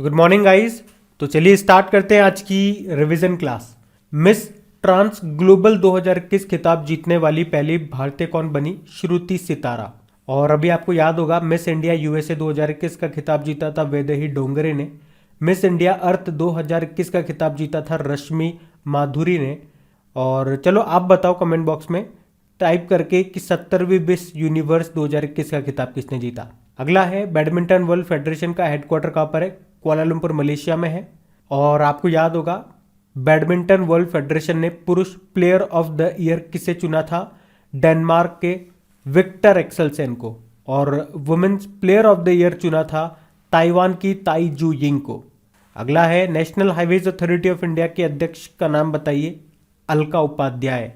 तो good morning guys. तो चलिए स्टार्ट करते हैं आज की revision class. Miss Trans Global 2021 खिताब जीतने वाली पहली भारतीय कौन बनी? श्रुति सितारा। और अभी आपको याद होगा मिस इंडिया यूएसए 2021 का खिताब जीता था वैदेही डोंगरे ने। मिस इंडिया अर्थ 2021 का खिताब जीता था रश्मि माधुरी ने। और चलो आप बताओ कमेंट बॉक्स में टाइप करके कि 70वीं मिस यूनिवर्स 2021 का खिताब किसने जीता। अगला है बैडमिंटन वर्ल्ड फेडरेशन का हेडक्वार्टर कहाँ पर है? कुआलालंपुर मलेशिया में है। और आपको याद होगा बैडमिंटन वर्ल्ड फेडरेशन ने पुरुष प्लेयर ऑफ द ईयर किसे चुना था? डेनमार्क के विक्टर एक्सेलसेन को। और women's player of the year चुना था ताइवान की ताई जू यिंग को। अगला है national highways authority of India के अध्यक्ष का नाम बताइए। अलका उपाध्याय।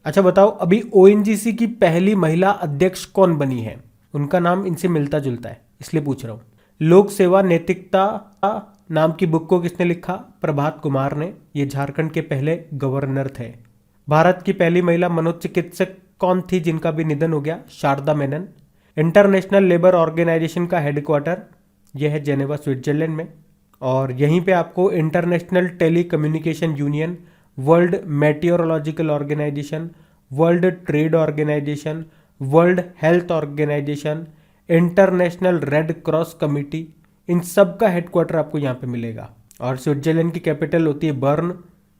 अच्छा बताओ अभी ओएनजीसी की पहली महिला अध्यक्ष कौन बनी है? उनका नाम इनसे मिलता जुलता है इसलिए पूछ रहा हूं। लोक सेवा नैतिकता नाम की बुक को किसने लिखा? प्रभात कुमार ने। ये झारखंड के पहले गवर्नर थे। भारत की पहली महिला मनोचिकित्सक कौन थी जिनका भी निधन हो गया? Sharda Menon. International Labour Organization का हेडक्वार्टर यह है जेनेवा स्विट्जरलैंड में। और यहीं पे आपको International Telecommunication Union, World Meteorological Organization, World Trade Organization, World Health Organization, International Red Cross Committee, इन सब का हेडक्वार्टर आपको यहाँ पे मिलेगा। और स्विट्जरलैंड की कैपिटल होती है बर्न।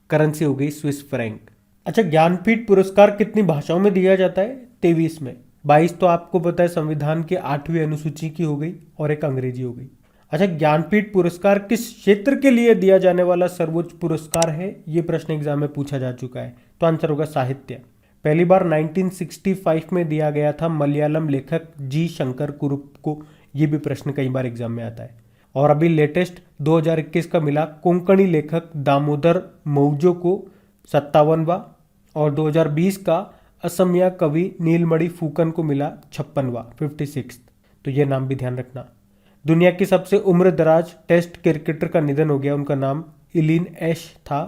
करेंसी हो गई स्विस फ्रैंक। अच्छा ज्ञानपीठ पुरस्कार कितनी भाषाओं में दिया जाता है? 23 में। 22 तो आपको पता है संविधान के 8वीं अनुसूची की हो गई और एक अंग्रेजी हो गई। अच्छा ज्ञानपीठ पुरस्कार किस क्षेत्र के लिए दिया जाने वाला सर्वोच्च पुरस्कार है? ये प्रश्न एग्जाम में पूछा जा चुका है। तो आंसर होगा साहित्य। पहली बार 1965 में दिया गया था मलयालम लेखक जी शंकर कुरुप को। ये भी प्रश्न कई बार एग्जाम में आता है। और अभी लेटेस्ट 2021 का मिला कोंकणी लेखक दामोदर मौजो को 57वां। और 2020 का असमिया कवि नीलमणि फूकन को मिला 56वां 56। तो ये नाम भी ध्यान रखना। दुनिया की सबसे उम्र दराज टेस्ट क्रिकेटर का निधन हो गया। उनका नाम इलीन एश था।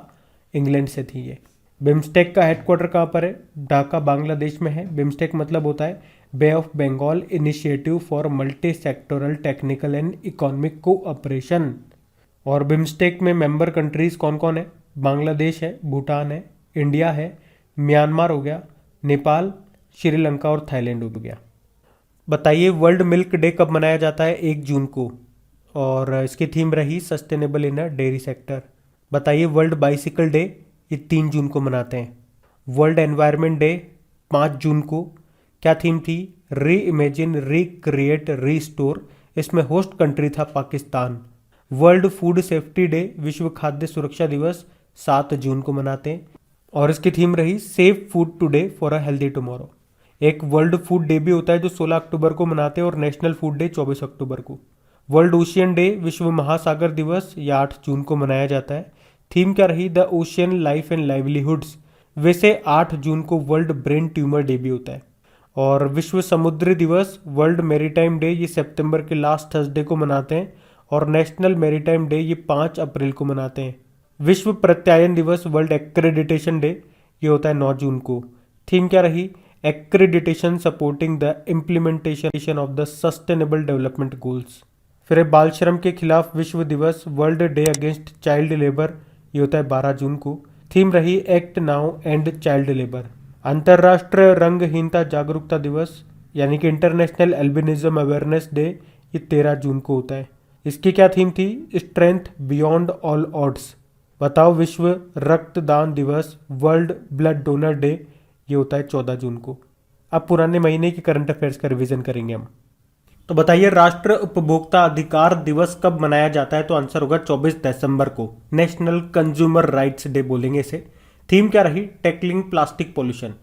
इंग्लैंड से थी ये। बिम्स्टेक का हेडक्वार्टर कहाँ पर है? ढाका बांग्लादेश में है। बिम्स्टेक मतलब होता है Bay of Bengal Initiative for Multi Sectoral Technical and Economic Cooperation. और बिम्स्टेक में मेंबर कंट्रीज कौन कौन है? बांग्लादेश है, भूटान है, इंडिया है, म्यांमार हो गया, नेपाल, श्रीलंका और थाईलैंड हो गया। बताइए वर्ल्ड मिल्क डे कब मनाया जाता है? 1 जून को। और इसकी थीम रही sustainable in a dairy sector. बताइए वर्ल्ड बाइसिकल डे ये 3 जून को मनाते हैं। वर्ल्ड एनवायरनमेंट डे 5 जून को। क्या थीम थी? री इमेजिन, रिक्रिएट, रीस्टोर। इसमें होस्ट कंट्री था Pakistan. World food safety day विश्व खाद्य सुरक्षा दिवस 7 जून को मनाते हैं। और इसकी थीम रही safe food today for a healthy tomorrow. एक वर्ल्ड फूड डे भी होता है जो 16 अक्टूबर को मनाते हैं और नेशनल फूड डे 24 अक्टूबर को। वर्ल्ड ओशियन डे विश्व महासागर दिवस या 8 जून को मनाया जाता है। थीम क्या रही? The ocean life and livelihoods. वैसे 8 जून को वर्ल्ड ब्रेन ट्यूमर डे भी होता है। और विश्व समुद्री दिवस वर्ल्ड मैरीटाइम डे ये सितंबर के लास्ट थर्सडे को मनाते हैं। और नेशनल मैरीटाइम डे ये 5 अप्रैल को मनाते हैं। विश्व प्रत्यायन दिवस वर्ल्ड एक्रेडिटेशन डे ये होता है 9 जून को। थीम क्या रही? Accreditation supporting the implementation of the sustainable development goals. फिर बाल श्रम के खिलाफ विश्व दिवस world day against child labour ये होता है 12 जून को। थीम रही act now and child labour. अंतर्राष्ट्रीय रंगहीनता जागरूकता दिवस यानी कि इंटरनेशनल एल्बिनिज्म अवेयरनेस डे ये 13 जून को होता है। इसकी क्या थीम थी? Strength beyond all odds. बताओ विश्व रक्तदान दिवस वर्ल्ड ब्लड डोनर डे ये होता है 14 जून को। अब पुराने महीने की करंट अफेयर्स का रिवीजन करेंगे हम। तो बताइए राष्ट्रीय उपभोक्ता अधिकार दिवस कब मनाया जाता है? तो आंसर होगा 24 दिसंबर को। नेशनल कंज्यूमर राइट्स डे बोलेंगे इसे। थीम क्या रही? Tackling plastic pollution.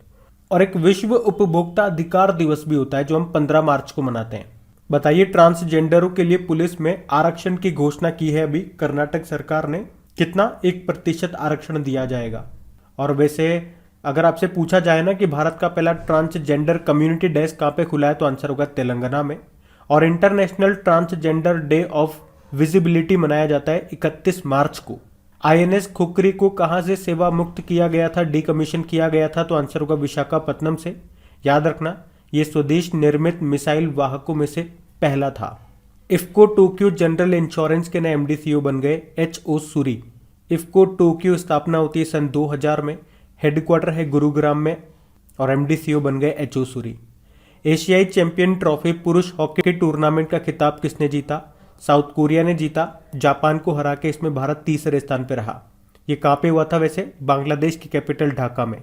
और एक विश्व उपभोक्ता अधिकार दिवस भी होता है जो हम 15 मार्च को मनाते हैं। बताइए ट्रांसजेंडरों के लिए पुलिस में आरक्षण की घोषणा की है अभी कर्नाटक सरकार ने। कितना? 1% आरक्षण दिया जाएगा। और वैसे अगर आपसे पूछा जाए ना कि भारत का पहला ट्रांसजेंडर कम्युनिटी डेस्क कहाँ पे खुला है तो आंसर होगा तेलंगाना में। और international transgender day of visibility मनाया जाता है 31 मार्च को। आईएनएस खुकरी को कहां से सेवा मुक्त किया गया था, डीकमीशन किया गया था? तो आंसर होगा विशाखापत्तनम से। याद रखना ये स्वदेश निर्मित मिसाइल वाहकों में से पहला था। इफ्को टोक्यो जनरल इंश्योरेंस के नए एमडी सीईओ बन गए एच.ओ. सूरी। इफ्को टोक्यो स्थापना होती है सन 2000 में, हेडक्वार्टर है गुरुग्राम में और एमडी सीईओ बन गए एच.ओ. सूरी। एशियाई चैंपियन ट्रॉफी पुरुष हॉकी टूर्नामेंट का खिताब किसने जीता? साउथ कोरिया ने जीता। जापान को हरा के इसमें भारत तीसरे स्थान पर रहा। ये कहाँ पे हुआ था वैसे? बांग्लादेश की कैपिटल ढाका में।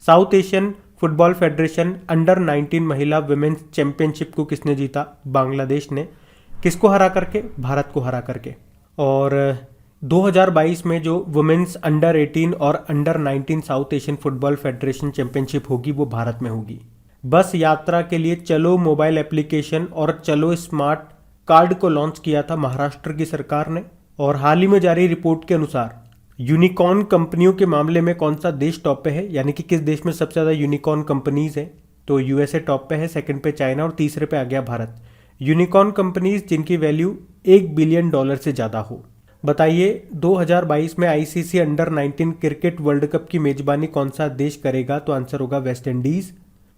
South Asian football federation under 19 महिला विमेन्स चैंपियनशिप को किसने जीता? बांग्लादेश ने। किसको हरा करके? भारत को हरा करके। और 2022 में जो वुमेन्स अंडर 18 और under 19 south Asian football federation championship होगी वो भारत में होगी। बस यात्रा के लिए चलो मोबाइल एप्लीकेशन और चलो स्मार्ट कार्ड को लॉन्च किया था महाराष्ट्र की सरकार ने। और हाल ही में जारी रिपोर्ट के अनुसार यूनिकॉर्न कंपनियों के मामले में कौन सा देश टॉप पे है, यानी कि किस देश में सबसे ज़्यादा यूनिकॉर्न कंपनीज है? तो यूएसए टॉप पे है, सेकंड पे चाइना और तीसरे पे आ गया भारत। यूनिकॉर्न कंपनीज जिनकी वैल्यू $1 बिलियन से ज़्यादा हो। बताइए 2022 में ICC under 19 cricket world cup की मेजबानी कौन सा देश करेगा? तो आंसर होगा वेस्ट इंडीज़।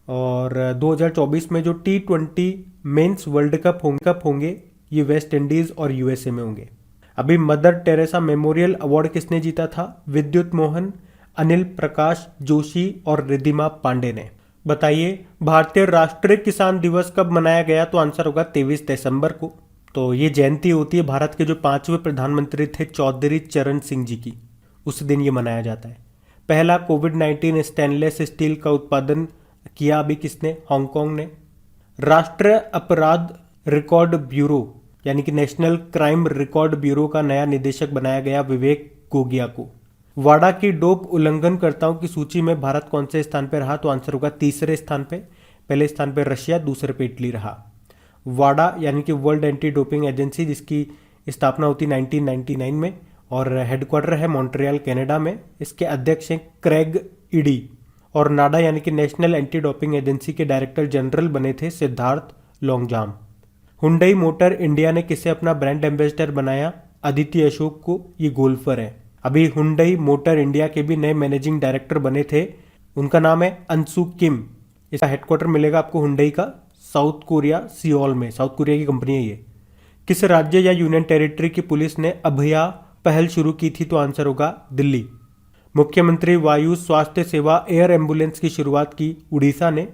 और 2024 में जो T20 मेंस वर्ल्ड कप होंगे ये वेस्ट इंडीज़ और यूएसए में होंगे। अभी मदर टेरेसा मेमोरियल अवार्ड किसने जीता था? विद्युत मोहन, अनिल प्रकाश जोशी और रिद्धिमा पांडे ने। बताइए भारतीय राष्ट्रीय किसान दिवस कब मनाया गया? तो आंसर होगा 23 दिसंबर को। तो ये जयंती होती है भारत के जो 5वें प्रधानमंत्री थे चौधरी चरण सिंह जी की, उस दिन ये मनाया जाता है। पहला कोविड-19 स्टेनलेस स्टील का उत्पादन किया अभी किसने? हांगकांग ने। राष्ट्रीय अपराध रिकॉर्ड ब्यूरो यानी कि नेशनल क्राइम रिकॉर्ड ब्यूरो का नया निदेशक बनाया गया विवेक गोगिया को। वाडा की डोप उल्लंघनकर्ताओं की सूची में भारत कौन से स्थान पर रहा? तो आंसर होगा तीसरे स्थान पे। पहले स्थान पर रशिया, दूसरे पे इटली रहा। वाडा यानी कि वर्ल्ड एंटी डोपिंग एजेंसी जिसकी स्थापना होती 1999 में और हेडक्वार्टर है मॉन्ट्रियल कनाडा में। इसके अध्यक्ष हैं क्रेग इडी। और नाडा यानी कि नेशनल एंटी डोपिंग एजेंसी के डायरेक्टर जनरल बने थे Siddharth Longjam. Hyundai motor India ने किसे अपना ब्रांड एम्बेसडर बनाया? अदिति अशोक को। ये गोल्फर है। अभी हुंडई मोटर इंडिया के भी नए मैनेजिंग डायरेक्टर बने थे, उनका नाम है अंशु किम। इसका हेडक्वार्टर मिलेगा आपको हुंडई का साउथ कोरिया सियोल में। साउथ कोरिया की कंपनी है ये। किस राज्य या यूनियन टेरिटरी की पुलिस ने अभया पहल शुरू की थी? तो आंसर होगा दिल्ली। मुख्यमंत्री वायु स्वास्थ्य सेवा एयर एम्बुलेंस की शुरुआत की उड़ीसा ने।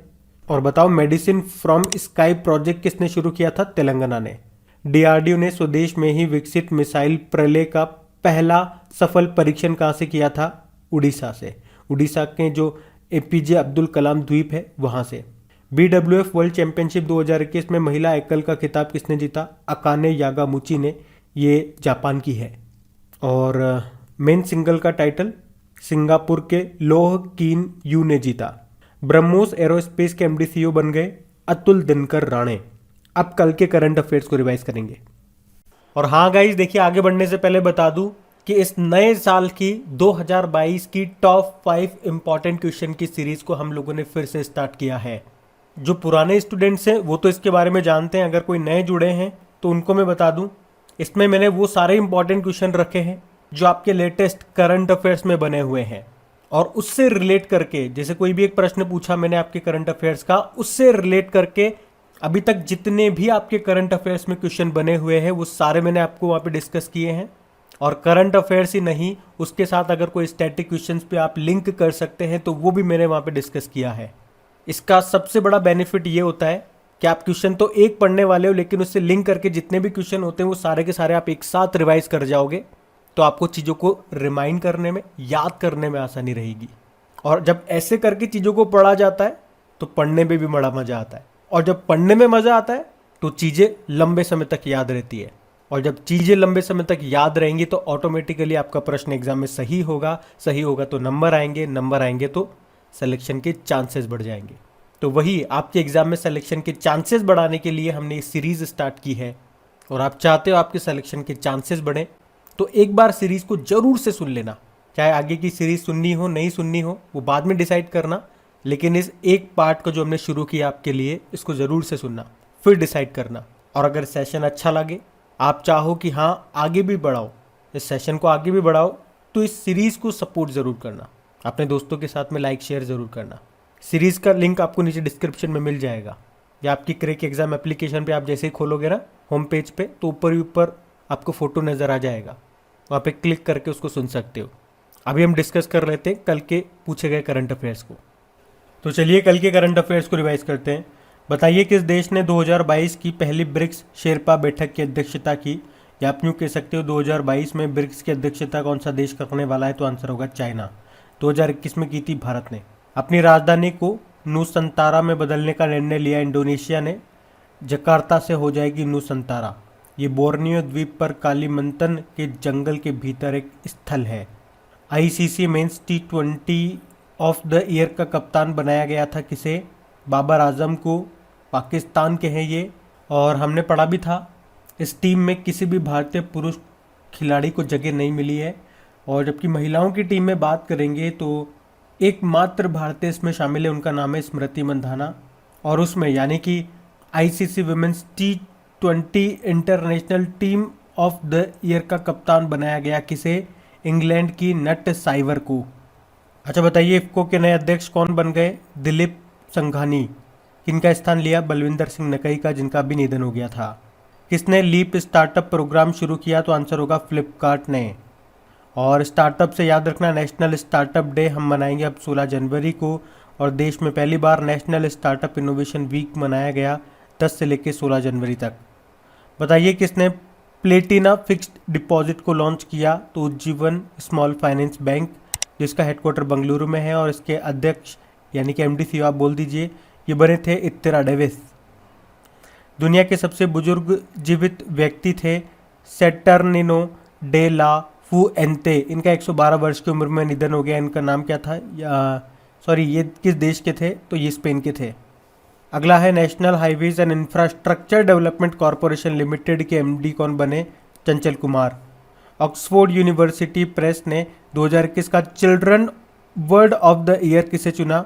और बताओ मेडिसिन फ्रॉम स्काई प्रोजेक्ट किसने शुरू किया था? तेलंगाना ने। डीआरडीओ ने स्वदेश में ही विकसित मिसाइल प्रलय का पहला सफल परीक्षण कहाँ से किया था? उड़ीसा से। उड़ीसा के जो एपीजे अब्दुल कलाम द्वीप है वहां से। बीडब्ल्यूएफ वर्ल्ड चैंपियनशिप 2021 में महिला एकल का खिताब किसने जीता? अकाने यागामुची ने। ये जापान की है। और मेन सिंगल का टाइटल सिंगापुर के लोह कीन यू ने जीता। ब्रह्मोस एरोस्पेस के एमडी सीईओ बन गए अतुल दिनकर राणे। अब कल के करंट अफेयर्स को रिवाइज करेंगे। और हाँ गाइस देखिए, आगे बढ़ने से पहले बता दूं कि इस नए साल की 2022 की टॉप 5 इंपॉर्टेंट क्वेश्चन की सीरीज को हम लोगों ने फिर से स्टार्ट किया है। जो पुराने स्टूडेंट्स हैं वो तो इसके बारे में जानते हैं, अगर कोई नए जुड़े हैं तो उनको मैं बता दूं इसमें मैंने वो सारे इंपॉर्टेंट क्वेश्चन रखे हैं जो आपके लेटेस्ट करंट अफेयर्स में बने हुए हैं। और उससे रिलेट करके जैसे कोई भी एक प्रश्न पूछा मैंने आपके करंट अफेयर्स का, उससे रिलेट करके अभी तक जितने भी आपके करंट अफेयर्स में क्वेश्चन बने हुए हैं वो सारे मैंने आपको वहाँ पे डिस्कस किए हैं। और करंट अफेयर्स ही नहीं, उसके साथ अगर कोई स्टैटिक क्वेश्चंस पे आप लिंक कर सकते हैं तो वो भी मैंने वहाँ पे डिस्कस किया है। इसका सबसे बड़ा बेनिफिट ये होता है कि आप क्वेश्चन तो एक पढ़ने वाले हो लेकिन उससे लिंक करके जितने भी क्वेश्चन होते हैं वो सारे के सारे आप एक साथ रिवाइज कर जाओगे, तो आपको चीज़ों को रिमाइंड करने में, याद करने में आसानी रहेगी। और जब ऐसे करके चीज़ों को पढ़ा जाता है तो पढ़ने में भी बड़ा मज़ा आता है। और जब पढ़ने में मज़ा आता है तो चीज़ें लंबे समय तक याद रहती है। और जब चीज़ें लंबे समय तक याद रहेंगी तो ऑटोमेटिकली आपका प्रश्न एग्जाम में सही होगा तो नंबर आएंगे तो सिलेक्शन के चांसेस बढ़ जाएंगे। तो वही आपके एग्जाम में सिलेक्शन के चांसेस बढ़ाने के लिए हमने ये सीरीज स्टार्ट की है। और आप चाहते हो आपके सिलेक्शन के चांसेस बढ़े तो एक बार सीरीज को जरूर से सुन लेना। चाहे आगे की सीरीज सुननी हो नहीं सुननी हो वो बाद में डिसाइड करना, लेकिन इस एक पार्ट को जो हमने शुरू किया आपके लिए इसको जरूर से सुनना, फिर डिसाइड करना। और अगर सेशन अच्छा लगे, आप चाहो कि हाँ आगे भी बढ़ाओ, इस सेशन को आगे भी बढ़ाओ, तो इस सीरीज़ को सपोर्ट ज़रूर करना। अपने दोस्तों के साथ में लाइक शेयर ज़रूर करना। सीरीज़ का लिंक आपको नीचे डिस्क्रिप्शन में मिल जाएगा। या आपकी क्रैक एग्जाम एप्लीकेशन पे आप जैसे ही खोलोगे ना होम पेज पे, तो ऊपर ही ऊपर आपको फोटो नज़र आ जाएगा, वहाँ पे क्लिक करके उसको सुन सकते हो। अभी हम डिस्कस कर लेते हैं कल के पूछे गए करंट अफेयर्स को। तो चलिए कल के करंट अफेयर्स को रिवाइज करते हैं। बताइए किस देश ने 2022 की पहली ब्रिक्स शेरपा बैठक की अध्यक्षता की, या आप यूँ कह सकते हो 2022 में ब्रिक्स की अध्यक्षता कौन सा देश करने वाला है, तो आंसर होगा चाइना। 2021 में की थी भारत ने। अपनी राजधानी को नूसंतारा में बदलने का निर्णय लिया इंडोनेशिया ने, जकार्ता से हो जाएगी नूसंतारा। ये बोर्नियो द्वीप पर कालीमंतन के जंगल के भीतर एक स्थल है। ICC men's T20 of the year का कप्तान बनाया गया था किसे, बाबर आजम को। पाकिस्तान के हैं ये, और हमने पढ़ा भी था इस टीम में किसी भी भारतीय पुरुष खिलाड़ी को जगह नहीं मिली है। और जबकि महिलाओं की टीम में बात करेंगे तो एकमात्र भारतीय इसमें शामिल है, उनका नाम है स्मृति मंधाना। और उसमें यानी कि ICC women's T20 international team of the year का कप्तान बनाया गया किसे, इंग्लैंड की नट साइवर को। अच्छा बताइए इफ्को के नए अध्यक्ष कौन बन गए, दिलीप संघानी। किनका स्थान लिया, बलविंदर सिंह नकई का, जिनका भी निधन हो गया था। किसने लीप स्टार्टअप प्रोग्राम शुरू किया, तो आंसर होगा फ्लिपकार्ट ने। और स्टार्टअप से याद रखना, नेशनल स्टार्टअप डे हम मनाएंगे अब 16 जनवरी को, और देश में पहली बार नेशनल स्टार्टअप इनोवेशन वीक मनाया गया 10 से लेकर 16 जनवरी तक। बताइए किसने प्लेटिना फिक्स्ड डिपॉजिट को लॉन्च किया, तो उज्जीवन स्मॉल फाइनेंस बैंक, जिसका हेडक्वार्टर बंगलुरु में है, और इसके अध्यक्ष यानी कि MD आप बोल दीजिए, ये बने थे इत्तेरा डेविस। दुनिया के सबसे बुजुर्ग जीवित व्यक्ति थे सेटर्निनो डे ला फुएंते। इनका 112 वर्ष की उम्र में निधन हो गया। इनका नाम क्या था, ये किस देश के थे, तो ये स्पेन के थे। अगला है national highways and infrastructure development corporation limited के MD कौन बने, Chanchal Kumar. Oxford university press ने 2021 का children word of the year किसे चुना,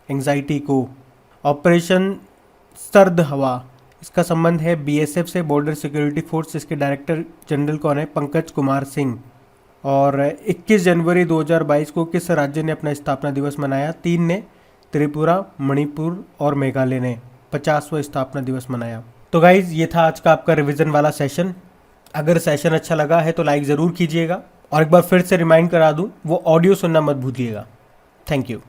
एंजाइटी को। ऑपरेशन सर्द हवा, इसका संबंध है BSF से, बॉर्डर सिक्योरिटी फोर्स। इसके डायरेक्टर जनरल कौन है, पंकज कुमार सिंह। और 21 जनवरी 2022 को किस राज्य ने अपना स्थापना दिवस मनाया, 3 ने, त्रिपुरा, मणिपुर और मेघालय ने 50वां स्थापना दिवस मनाया। तो गाइज ये था आज का आपका रिवीजन वाला सेशन। अगर सेशन अच्छा लगा है तो लाइक ज़रूर कीजिएगा, और एक बार फिर से रिमाइंड करा दूँ, वो ऑडियो सुनना मत भूलिएगा। Thank you.